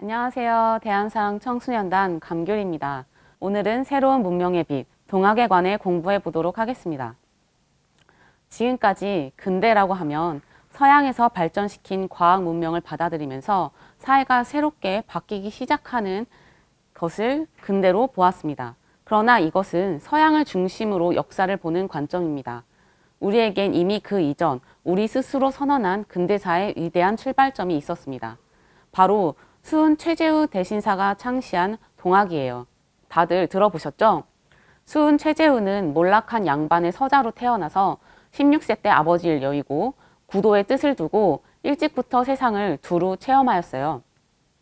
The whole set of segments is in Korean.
안녕하세요. 대한사랑 청소년단 감귤입니다. 오늘은 새로운 문명의 빛, 동학에 관해 공부해 보도록 하겠습니다. 지금까지 근대라고 하면 서양에서 발전시킨 과학 문명을 받아들이면서 사회가 새롭게 바뀌기 시작하는 것을 근대로 보았습니다. 그러나 이것은 서양을 중심으로 역사를 보는 관점입니다. 우리에겐 이미 그 이전 우리 스스로 선언한 근대사의 위대한 출발점이 있었습니다. 바로 수은 최재우 대신사가 창시한 동학이에요. 다들 들어보셨죠? 수은 최재우는 몰락한 양반의 서자로 태어나서 16세 때 아버지를 여의고 구도의 뜻을 두고 일찍부터 세상을 두루 체험하였어요.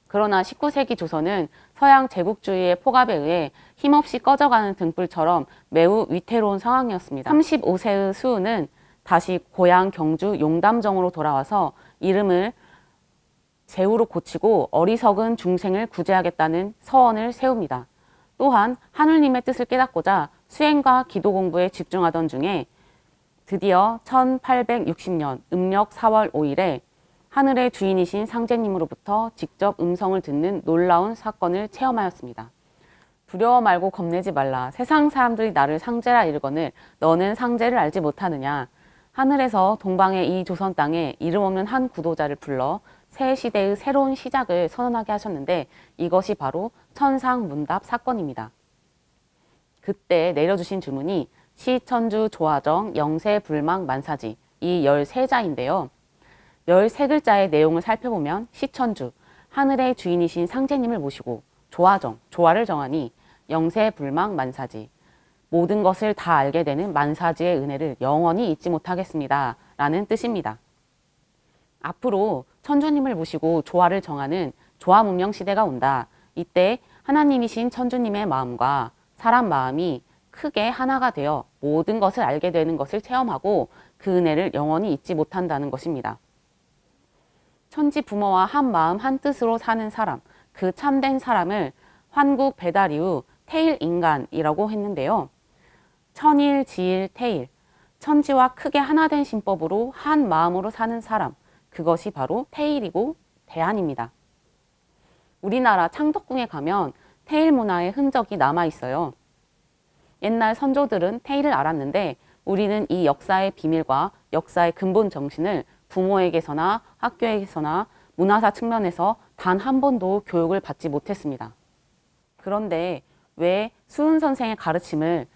그러나 19세기 조선은 서양 제국주의의 폭압에 의해 힘없이 꺼져가는 등불처럼 매우 위태로운 상황이었습니다. 35세의 수은은 다시 고향 경주 용담정으로 돌아와서 이름을 재우로 고치고 어리석은 중생을 구제하겠다는 서원을 세웁니다. 또한 하느님의 뜻을 깨닫고자 수행과 기도 공부에 집중하던 중에 드디어 1860년 음력 4월 5일에 하늘의 주인이신 상제님으로부터 직접 음성을 듣는 놀라운 사건을 체험하였습니다. 두려워 말고 겁내지 말라. 세상 사람들이 나를 상제라 이르거늘 너는 상제를 알지 못하느냐. 하늘에서 동방의 이 조선 땅에 이름 없는 한 구도자를 불러 새 시대의 새로운 시작을 선언하게 하셨는데 이것이 바로 천상문답 사건입니다. 그때 내려주신 주문이 시천주 조화정 영세불망 만사지 이 13자인데요. 13글자의 내용을 살펴보면 시천주, 하늘의 주인이신 상제님을 모시고 조화정, 조화를 정하니 영세불망 만사지, 모든 것을 다 알게 되는 만사지의 은혜를 영원히 잊지 못하겠습니다. 라는 뜻입니다. 앞으로 천주님을 모시고 조화를 정하는 조화문명 시대가 온다. 이때 하나님이신 천주님의 마음과 사람 마음이 크게 하나가 되어 모든 것을 알게 되는 것을 체험하고 그 은혜를 영원히 잊지 못한다는 것입니다. 천지 부모와 한 마음 한 뜻으로 사는 사람, 그 참된 사람을 환국 배달 이후 태일인간이라고 했는데요. 천일, 지일, 태일, 천지와 크게 하나 된 신법으로 한 마음으로 사는 사람, 그것이 바로 태일이고 대안입니다. 우리나라 창덕궁에 가면 태일 문화의 흔적이 남아 있어요. 옛날 선조들은 태일을 알았는데 우리는 이 역사의 비밀과 역사의 근본 정신을 부모에게서나 학교에서나 문화사 측면에서 단 한 번도 교육을 받지 못했습니다. 그런데 왜 수은 선생의 가르침을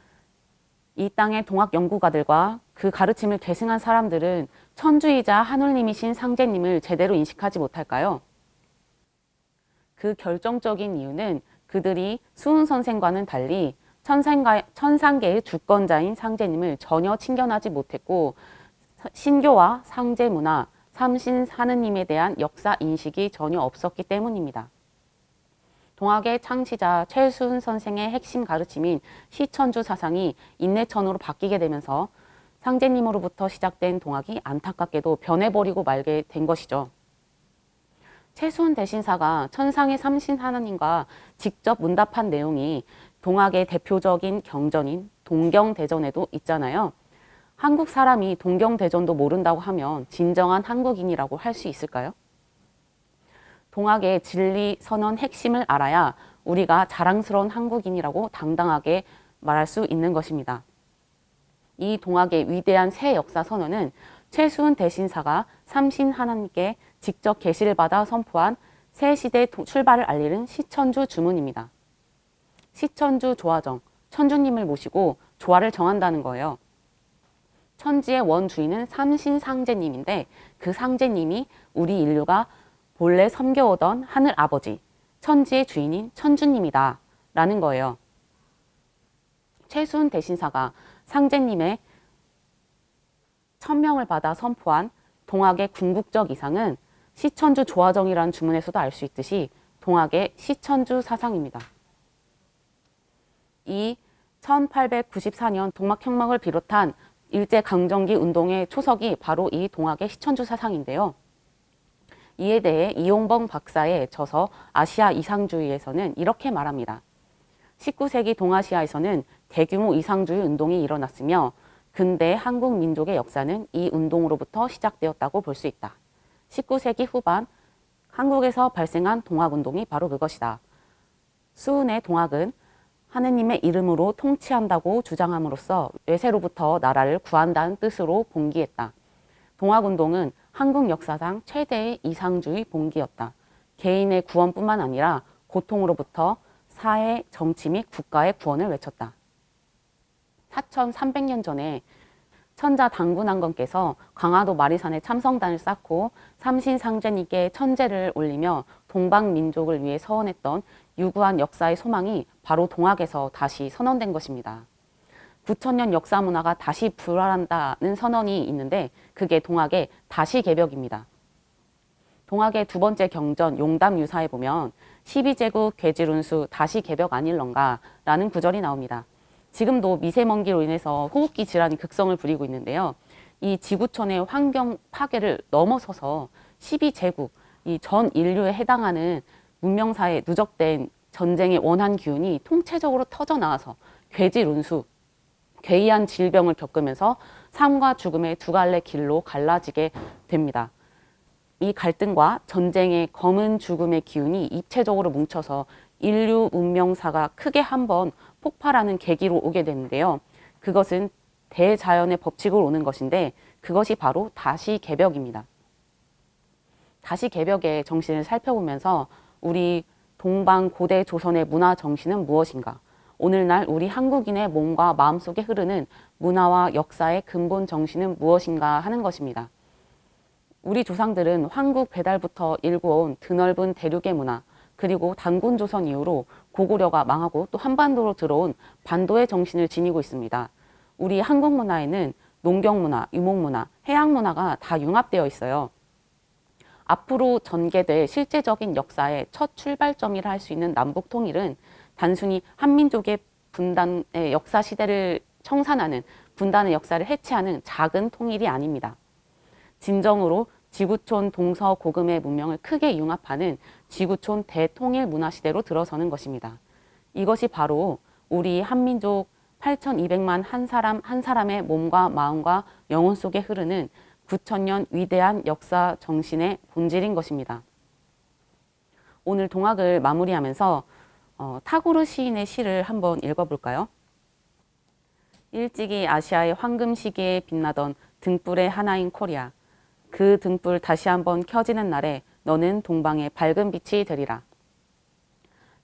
이 땅의 동학 연구가들과 그 가르침을 계승한 사람들은 천주이자 하늘님이신 상제님을 제대로 인식하지 못할까요? 그 결정적인 이유는 그들이 수은 선생과는 달리 천상계의 주권자인 상제님을 전혀 친견하지 못했고 신교와 상제 문화, 삼신 하느님에 대한 역사 인식이 전혀 없었기 때문입니다. 동학의 창시자 최수은 선생의 핵심 가르침인 시천주 사상이 인내천으로 바뀌게 되면서 상제님으로부터 시작된 동학이 안타깝게도 변해버리고 말게 된 것이죠. 최수은 대신사가 천상의 삼신 하나님과 직접 문답한 내용이 동학의 대표적인 경전인 동경대전에도 있잖아요. 한국 사람이 동경대전도 모른다고 하면 진정한 한국인이라고 할 수 있을까요? 동학의 진리 선언 핵심을 알아야 우리가 자랑스러운 한국인이라고 당당하게 말할 수 있는 것입니다. 이 동학의 위대한 새 역사 선언은 최수은 대신사가 삼신 하나님께 직접 계시를 받아 선포한 새 시대의 출발을 알리는 시천주 주문입니다. 시천주 조화정, 천주님을 모시고 조화를 정한다는 거예요. 천지의 원주인은 삼신 상제님인데 그 상제님이 우리 인류가 본래 섬겨오던 하늘 아버지, 천지의 주인인 천주님이다 라는 거예요. 최수은 대신사가 상제님의 천명을 받아 선포한 동학의 궁극적 이상은 시천주 조화정이라는 주문에서도 알 수 있듯이 동학의 시천주 사상입니다. 이 1894년 동막혁명을 비롯한 일제강점기 운동의 초석이 바로 이 동학의 시천주 사상인데요. 이에 대해 이용범 박사의 저서 아시아 이상주의에서는 이렇게 말합니다. 19세기 동아시아에서는 대규모 이상주의 운동이 일어났으며 근대 한국 민족의 역사는 이 운동으로부터 시작되었다고 볼 수 있다. 19세기 후반 한국에서 발생한 동학운동이 바로 그것이다. 수훈의 동학은 하느님의 이름으로 통치한다고 주장함으로써 외세로부터 나라를 구한다는 뜻으로 봉기했다. 동학운동은 한국 역사상 최대의 이상주의 봉기였다. 개인의 구원뿐만 아니라 고통으로부터 사회, 정치 및 국가의 구원을 외쳤다. 4300년 전에 천자 당군왕건께서 강화도 마리산에 참성단을 쌓고 삼신상제님께 천제를 올리며 동방민족을 위해 서원했던 유구한 역사의 소망이 바로 동학에서 다시 선언된 것입니다. 9000년 역사 문화가 다시 부활한다는 선언이 있는데 그게 동학의 다시 개벽입니다. 동학의 두 번째 경전 용담유사에 보면 12제국 괴질운수 다시 개벽 아닐런가 라는 구절이 나옵니다. 지금도 미세먼지로 인해서 호흡기 질환이 극성을 부리고 있는데요. 이 지구촌의 환경 파괴를 넘어서서 12제국, 이 전 인류에 해당하는 문명사에 누적된 전쟁의 원한 기운이 통체적으로 터져나와서 괴질운수, 괴이한 질병을 겪으면서 삶과 죽음의 두 갈래 길로 갈라지게 됩니다. 이 갈등과 전쟁의 검은 죽음의 기운이 입체적으로 뭉쳐서 인류 문명사가 크게 한번 폭발하는 계기로 오게 되는데요. 그것은 대자연의 법칙으로 오는 것인데 그것이 바로 다시 개벽입니다. 다시 개벽의 정신을 살펴보면서 우리 동방 고대 조선의 문화 정신은 무엇인가? 오늘날 우리 한국인의 몸과 마음 속에 흐르는 문화와 역사의 근본 정신은 무엇인가 하는 것입니다. 우리 조상들은 황국 배달부터 일궈온 드넓은 대륙의 문화, 그리고 단군 조선 이후로 고구려가 망하고 또 한반도로 들어온 반도의 정신을 지니고 있습니다. 우리 한국 문화에는 농경 문화, 유목 문화, 해양 문화가 다 융합되어 있어요. 앞으로 전개될 실제적인 역사의 첫 출발점이라 할 수 있는 남북 통일은 단순히 한민족의 분단의 역사 시대를 청산하는 분단의 역사를 해체하는 작은 통일이 아닙니다. 진정으로 지구촌 동서고금의 문명을 크게 융합하는 지구촌 대통일 문화시대로 들어서는 것입니다. 이것이 바로 우리 한민족 8200만 한 사람 한 사람의 몸과 마음과 영혼 속에 흐르는 9000년 위대한 역사 정신의 본질인 것입니다. 오늘 동학을 마무리하면서 타고르 시인의 시를 한번 읽어볼까요? 일찍이 아시아의 황금 시기에 빛나던 등불의 하나인 코리아. 그 등불 다시 한번 켜지는 날에 너는 동방의 밝은 빛이 되리라.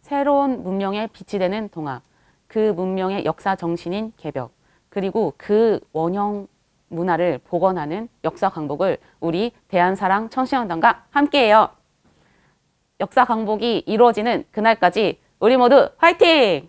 새로운 문명의 빛이 되는 동학, 그 문명의 역사 정신인 개벽, 그리고 그 원형 문화를 복원하는 역사 강복을 우리 대한사랑 청소년단과 함께해요. 역사 강복이 이루어지는 그날까지 우리 모두 화이팅!